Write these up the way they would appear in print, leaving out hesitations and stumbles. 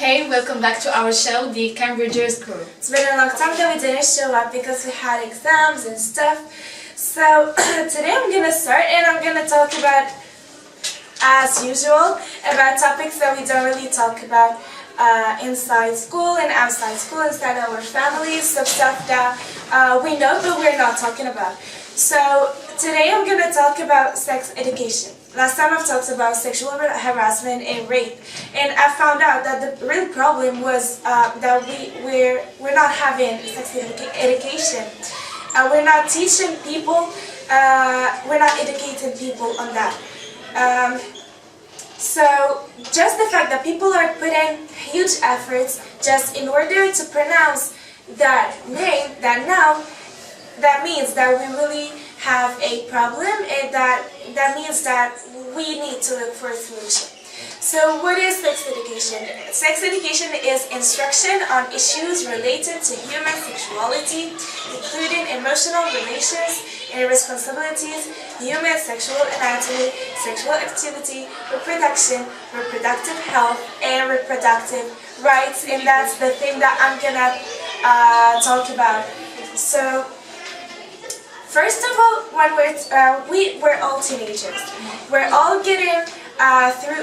Hey, welcome back to our show, the Camridger's Group. It's been a long time that we didn't show up because we had exams and stuff. So today I'm going to start and I'm going to talk about, as usual, about topics that we don't really talk about inside school and outside school, inside our families, some stuff that we know but we're not talking about. So today I'm going to talk about sex education. Last time I've talked about sexual harassment and rape, and I found out that the real problem was that we're not having sex education. We're not teaching people, we're not educating people on that. So just the fact that people are putting huge efforts just in order to pronounce that name, that noun, that means that we really have a problem, and that means that we need to look for a solution. So what is sex education? Sex education is instruction on issues related to human sexuality, including emotional relations and responsibilities, human sexual anatomy, sexual activity, reproduction, reproductive health, and reproductive rights, and that's the thing that I'm gonna talk about. So first of all, when we're all teenagers. We're all getting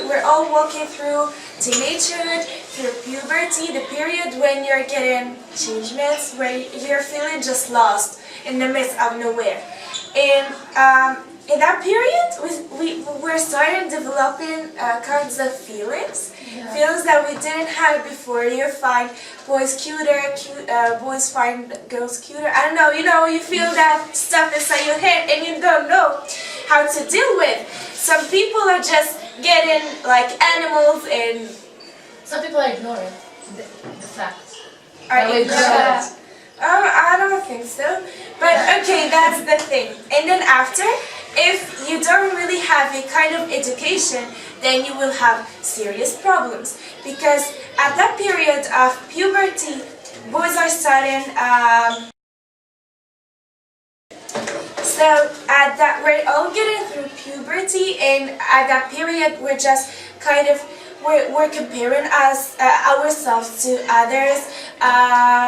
we're all walking through teenagehood, through puberty, the period when you're getting changements, when you're feeling just lost in the midst of nowhere. And in that period, we're starting developing kinds of feelings. Yeah. Feelings that we didn't have before. You find boys cuter, boys find girls cuter. I don't know, you feel that stuff inside your head and you don't know how to deal with. Some people are just getting like animals, and some people are ignoring the fact. I don't think so. But okay, that's the thing. And then after, if you don't really have a kind of education, then you will have serious problems. Because at that period of puberty, boys are starting, so at that, we're all getting through puberty, and at that period, we're just kind of, we're comparing ourselves to others.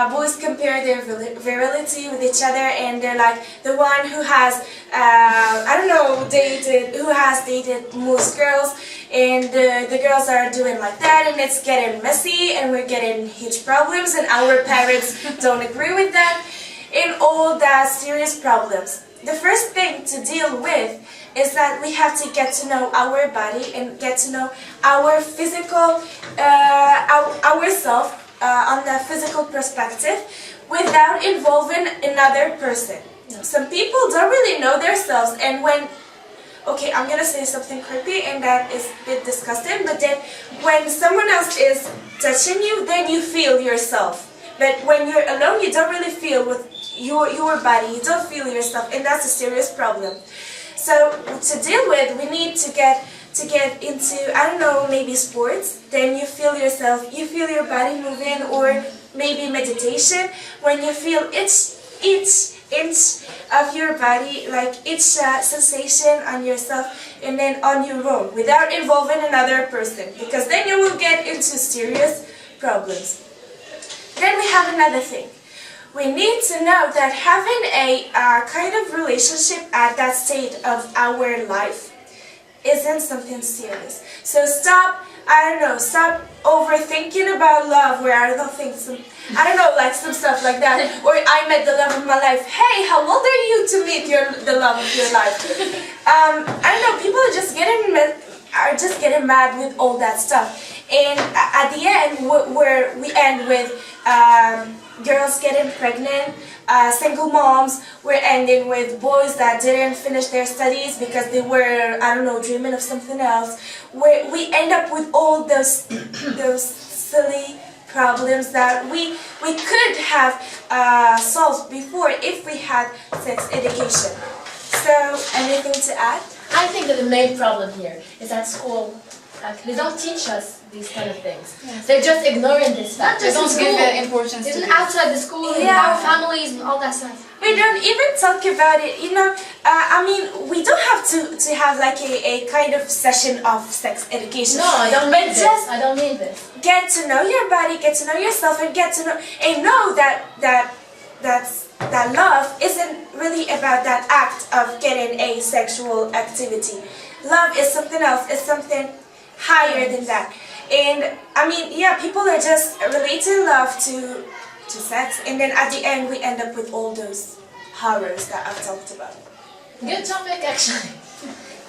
Boys compare their virility with each other, and they're like the one who has, who has dated most girls, and the girls are doing like that, and it's getting messy, and we're getting huge problems, and our parents don't agree with that, and all that serious problems. The first thing to deal with is that we have to get to know our body and get to know our physical, ourselves on the physical perspective without involving another person. Yeah. Some people don't really know themselves, and okay, I'm gonna say something creepy and that is a bit disgusting, but then when someone else is touching you, then you feel yourself. But when you're alone, you don't really feel with your body, you don't feel yourself, and that's a serious problem. So to deal with, we need to get into, I don't know, maybe sports. Then you feel yourself, you feel your body moving, or maybe meditation, when you feel each inch of your body, like each sensation on yourself, and then on your own, without involving another person, because then you will get into serious problems. Then we have another thing. We need to know that having a kind of relationship at that stage of our life isn't something serious. So stop overthinking about love, where I don't think some stuff like that, or I met the love of my life. Hey, how old are you to meet the love of your life? I don't know, people are just getting mad with all that stuff. And at the end, we end with girls getting pregnant, single moms. We're ending with boys that didn't finish their studies because they were, dreaming of something else. We end up with all those silly problems that we could have solved before if we had sex education. So, anything to add? I think that the main problem here is at school. They don't teach us these kind of things. Yes. They're just ignoring this fact. They don't give importance to it. Even outside the school, in our families, and all that stuff. We don't even talk about it, you know. I mean, we don't have to have like a kind of session of sex education. No, I don't but mean just this. I don't mean this. get to know your body, get to know yourself, and get to know and know that love isn't really about that act of getting a sexual activity. Love is something else. It's something higher than that. And I mean, yeah, people are just relating love to sex, and then at the end we end up with all those horrors that I've talked about. Good topic, actually.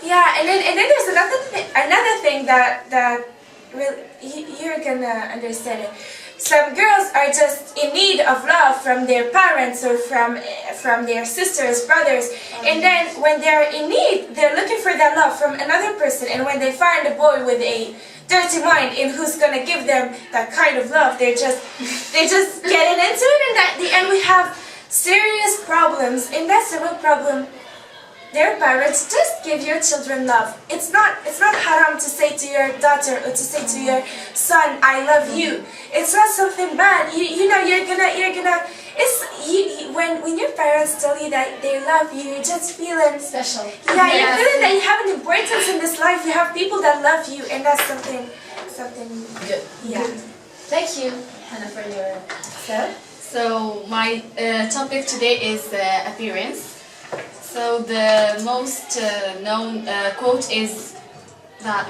Yeah, and then there's another thing that really you're gonna understand it. Some girls are just in need of love from their parents or from their sisters, brothers, and then when they're in need, they're looking for that love from another person, and when they find a boy with a dirty mind and who's gonna give them that kind of love, they're just getting into it, and at the end we have serious problems, and that's the real problem. Dear parents, just give your children love. It's not haram to say to your daughter or to say to your son, I love you. It's not something bad. You know you're gonna when your parents tell you that they love you, you're just feeling Special. Yeah, you're feeling that you have an importance in this life. You have people that love you, and that's something Good. Yeah. Thank you, Hannah, for your stuff. So my topic today is appearance. So the most known quote is that,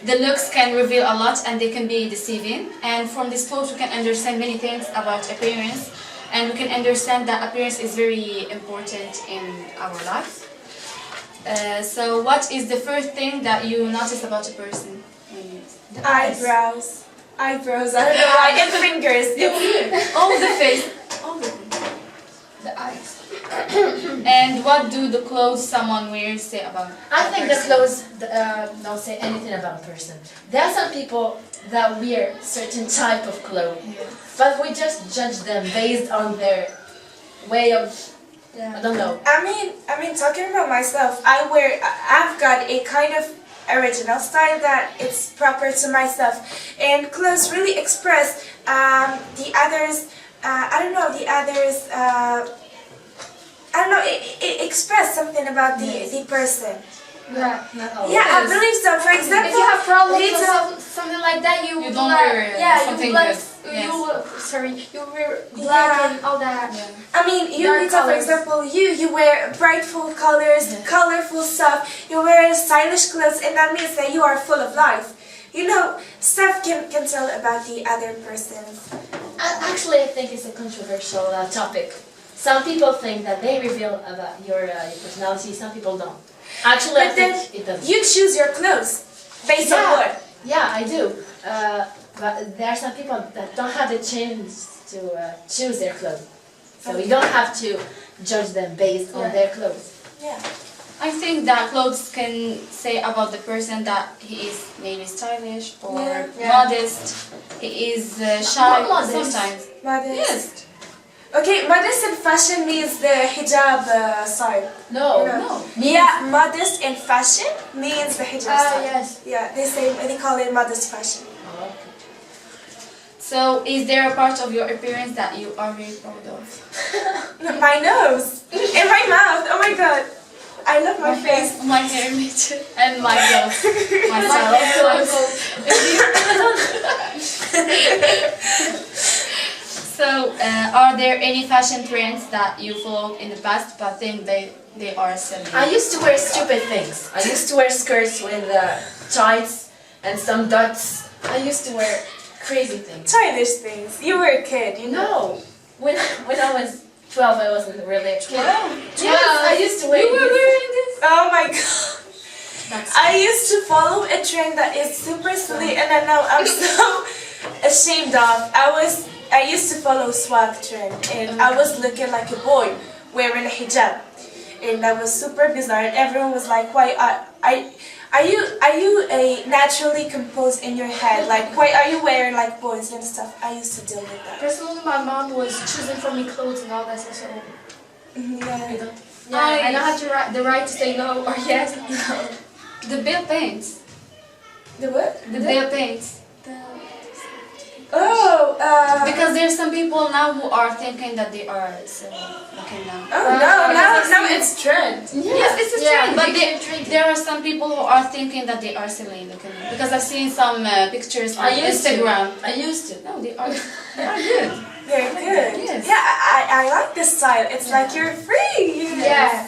the looks can reveal a lot and they can be deceiving. And from this quote we can understand many things about appearance, and we can understand that appearance is very important in our life. So what is the first thing that you notice about a person? The eyes. Eyebrows. I don't know why. And fingers. All the face. The eyes. And what do the clothes someone wears say about I a think the person? clothes don't say anything about a person. There are some people that wear certain type of clothes, but we just judge them based on their way of, I don't know. I mean, talking about myself, I've got a kind of original style that it's proper to myself, and clothes really express the others. I don't know. It express something about the person. Yeah, not always. Yeah, I believe so. For example, If you have problems little- or something like that, you You would don't black. wear Yeah, something you black. good. Yes. You wear black Yeah. and all that. I mean, Dark Rita, for colors. example, you wear brightful colors, colorful stuff. You wear stylish clothes, and that means that you are full of life. You know, stuff can tell about the other person. Actually, I think it's a controversial topic. Some people think that they reveal about your personality. Some people don't. Actually, I But then think it doesn't. you choose your clothes based on what? Yeah, I do. But there are some people that don't have the chance to choose their clothes. So you don't have to judge them based on their clothes. Yeah. I think that clothes can say about the person that he is maybe stylish or Yeah. modest. He is shy Not modest. sometimes. Modest. Yes. Okay, modest in fashion means the hijab side. No, You know? no. Yeah, modest in fashion means the hijab side. Yes. Yeah, they call it modest fashion. So is there a part of your appearance that you are very proud of? My nose and my mouth. Oh my god, I love my face. My hair, me too. And my clothes. Myself. So, are there any fashion trends that you followed in the past but think they are silly? I used to wear stupid things. I used to wear skirts with tights and some dots. I used to wear crazy things. Childish things. You were a kid, you know. No, when I was 12, I wasn't really a kid. Yes, I used to wear. You were wearing this? Oh my god. I used to follow a trend that is super silly, and I know I'm so ashamed of. I used to follow swag trend, and I was looking like a boy wearing a hijab, and that was super bizarre. And everyone was like, "Why are you a naturally composed in your head? Like, why are you wearing like boys and stuff?" I used to deal with that. Personally, my mom was choosing for me clothes and all that stuff. So Yeah. I don't have the right to say no or yes. No. The bill paints. The what? The bill paints. Because there's some people now who are thinking that they are silly looking now. Now it's trend. Yes, it's a trend, but trend. there are some people who are thinking that they are silly looking now. Because I've seen some pictures on Instagram. I used to. No, they are good. They're good. Yes. Yeah, I like this style. It's like you're free. Yeah.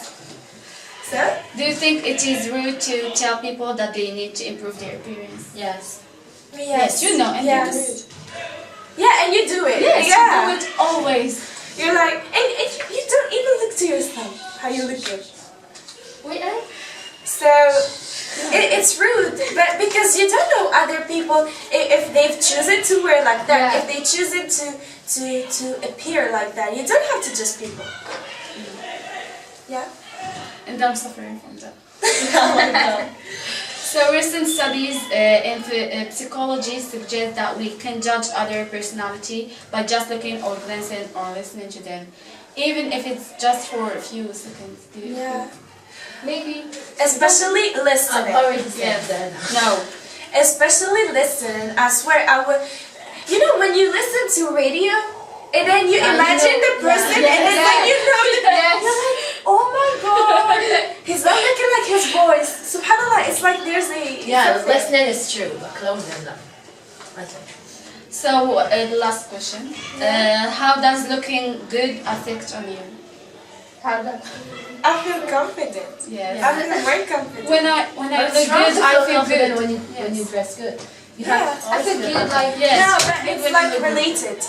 So? Do you think it is rude to tell people that they need to improve their appearance? Yes. Yes, you know, and you do it. Yeah, and you do it. Yes, yeah. you do it always. You're like, and you don't even look to yourself how you look good. Wait, So it's rude, but because you don't know other people if they've chosen to wear like that, if they choose it to appear like that. You don't have to judge people. Yeah. And I'm suffering from that. So recent studies in psychology suggest that we can judge other personality by just looking or glancing or listening to them, even if it's just for a few seconds. Do you think? maybe. Especially listening. I've already said that. No. Especially listening. I swear I would. You know when you listen to radio and then you imagine the person and then when you know you're like, oh my god, he's not making like his voice. SubhanAllah, it's like there's a Listening is true, but clothing no. Okay. So the last question: how does looking good affect on you? How that? I feel confident. Yes. I feel very confident. When I look good, I feel good. When you dress good. You Yeah, have I feel good like Yes. No, but it's When like you look good. related.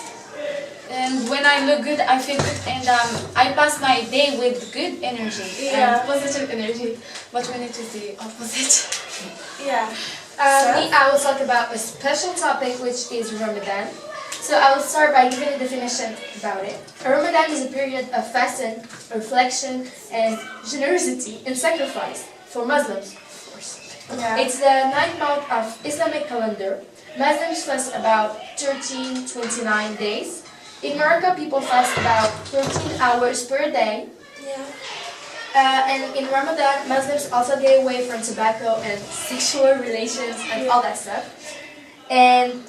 And when I look good, I feel good, and I pass my day with good energy and positive energy. But when it is the opposite. Yeah. Me, I will talk about a special topic which is Ramadan. So I will start by giving a definition about it. Ramadan is a period of fasting, reflection, and generosity and sacrifice for Muslims, of course. Yeah. It's the 9th month of Islamic calendar. Muslims fast about 1329 days. In Morocco, people fast about 13 hours per day. Yeah. And in Ramadan, Muslims also get away from tobacco and sexual relations and all that stuff. And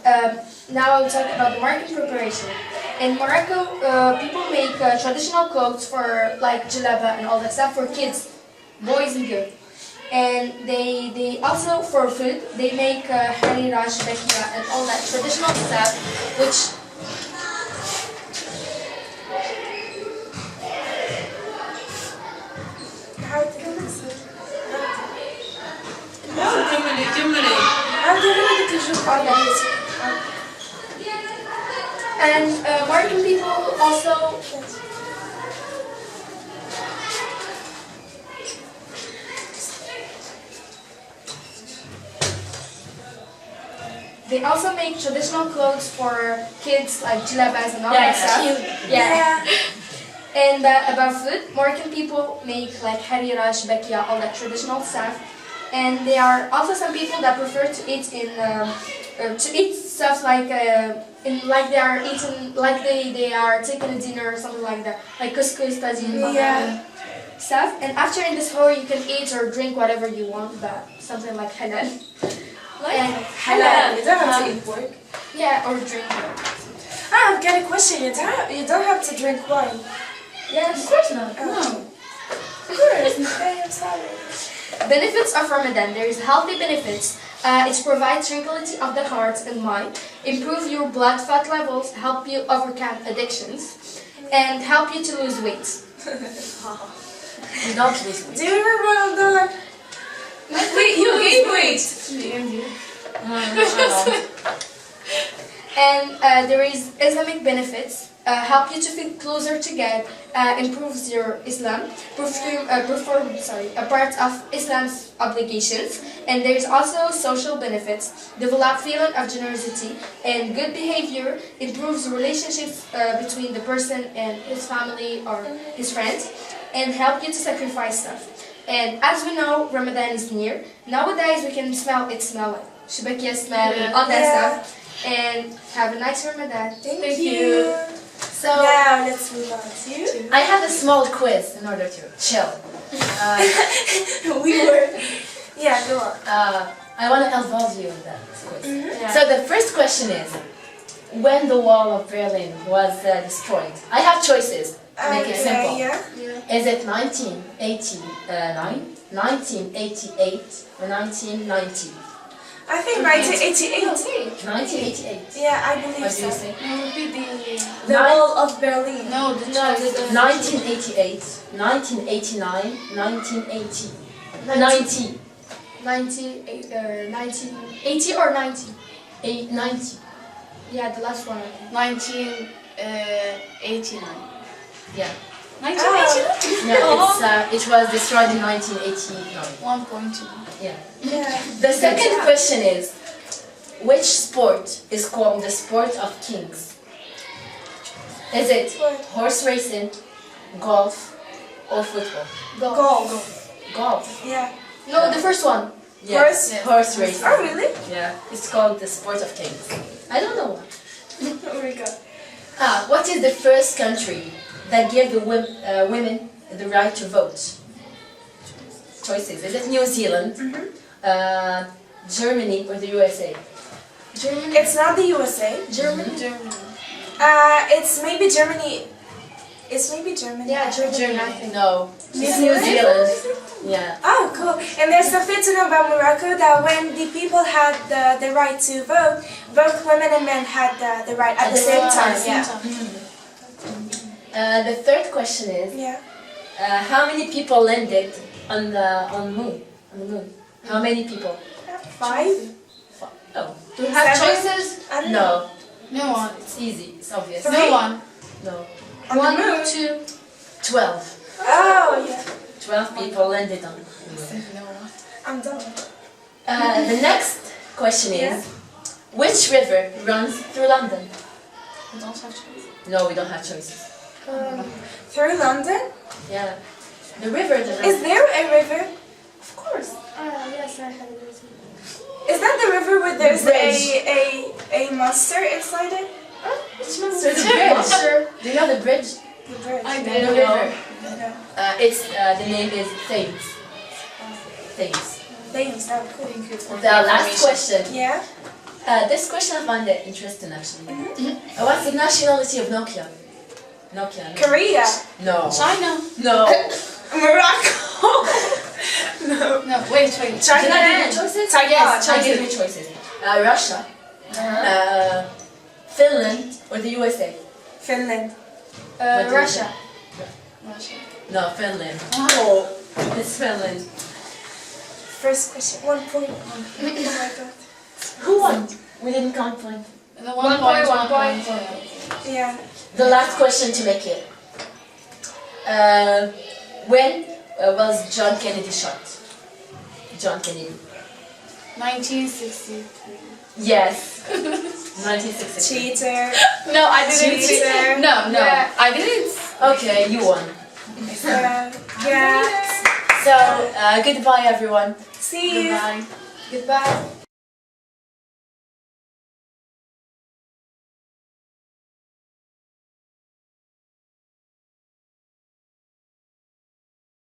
now I'll talk about the Moroccan preparation. In Morocco, people make traditional clothes for like jalaba and all that stuff for kids, boys and girls. And they also, for food, they make harira, shabakia and all that traditional stuff, which and Moroccan people also make traditional clothes for kids like jilabas and all that stuff. And about food, Moroccan people make like harira, shabakia, all that traditional stuff. And there are also some people that prefer to eat stuff like they are eating like they are taking a dinner or something like that, like couscous, tagine, stuff. And after in this hour you can eat or drink whatever you want, but something like halal. Halal. You don't have to eat pork. Yeah, or drink. I've got a question. You don't have to drink wine. Yeah, of course not. No. Of course. Okay, I'm sorry. Benefits of Ramadan. There is healthy benefits. It provides tranquility of the heart and mind, improve your blood fat levels, help you overcome addictions, and help you to lose weight. You don't lose weight. Do you remember Ramadan? Wait, you gain weight. And there is Islamic benefits. Help you to feel closer to God, improves your Islam, perform a part of Islam's obligations, and there is also social benefits. Develop feeling of generosity and good behavior, improves relationships between the person and his family or his friends, and help you to sacrifice stuff. And as we know, Ramadan is near. Nowadays we can smell it, like shabakia smell and all that stuff. And have a nice Ramadan. Thank you. So now let's move on to. I have a small quiz in order to chill. Yeah, go on. I want to involve you in that quiz. So the first question is, when the wall of Berlin was destroyed? I have choices to make it simple. Yeah. Is it 1989, 1988, or 1990? I think 1988. 1988. Yeah, I What believe do you so. think? No, would be The wall of Berlin. no, the choice. 1988, 1989, 1980. 90. 1980 or 90? 90. Yeah, the last one. 1989. Yeah. 1989? No, it was destroyed in 1989. 1.2. Yeah. Yeah. The second question is, which sport is called the sport of kings? Is it horse racing, golf, or football? Golf. Golf. Yeah. No, the first one. Yes. Horse racing. Oh, really? Yeah. It's called the sport of kings. I don't know why. Oh my god. What is the first country that gave the women the right to vote? Choices. Is it New Zealand, Germany, or the USA? Germany. It's not the USA. Germany. Germany. It's maybe Germany. It's maybe Germany. Yeah, Germany. I think. No. It's New New Zealand? Zealand. Yeah. Oh, cool. And there's something to know about Morocco that when the people had the right to vote, both women and men had the right at the same time. Yeah. The third question is, Yeah. how many people landed on the moon? On the moon. How many people? 5? Oh. Do you have 7? choices? I don't know. No. No one. It's easy. It's obvious. No one. No. On the 1, moon? 2. 12. Oh, yeah. 12 people landed on the moon. No one. I'm done. The next question is, which river runs through London? We don't have choice. No, we don't have choices. Through London? Yeah. The river that Is runs. there a river? Of course. Yes, I have it. Is that the river where there's Bridge. a monster inside it? Which monster? The bridge. Do you know the bridge? The bridge. I The didn't river. know. It's the name is Thames. Thames. Thanks. Oh, cool. Thank you for The last question. Yeah. This question I find it interesting actually. What's the nationality of Nokia? Nokia. No. Korea. No. China. No. Morocco. No. No, wait. China. Did I give you choices? Taiwan. Yes, I gave you choices. Russia, Finland, or the USA? Finland. What do you Russia. Russia. No, Finland. Oh, it's Finland. First question. 1 point. Oh my god. Who won? We didn't count point. The 1 point, 1 point. Yeah. The last question to make it. When was John Kennedy shot? John Kennedy. 1963. Yes. 1966. Cheater. No, I didn't. Cheater. No, Yeah. I didn't. Okay, you won. Yeah. So, goodbye everyone. See you. Goodbye. Goodbye.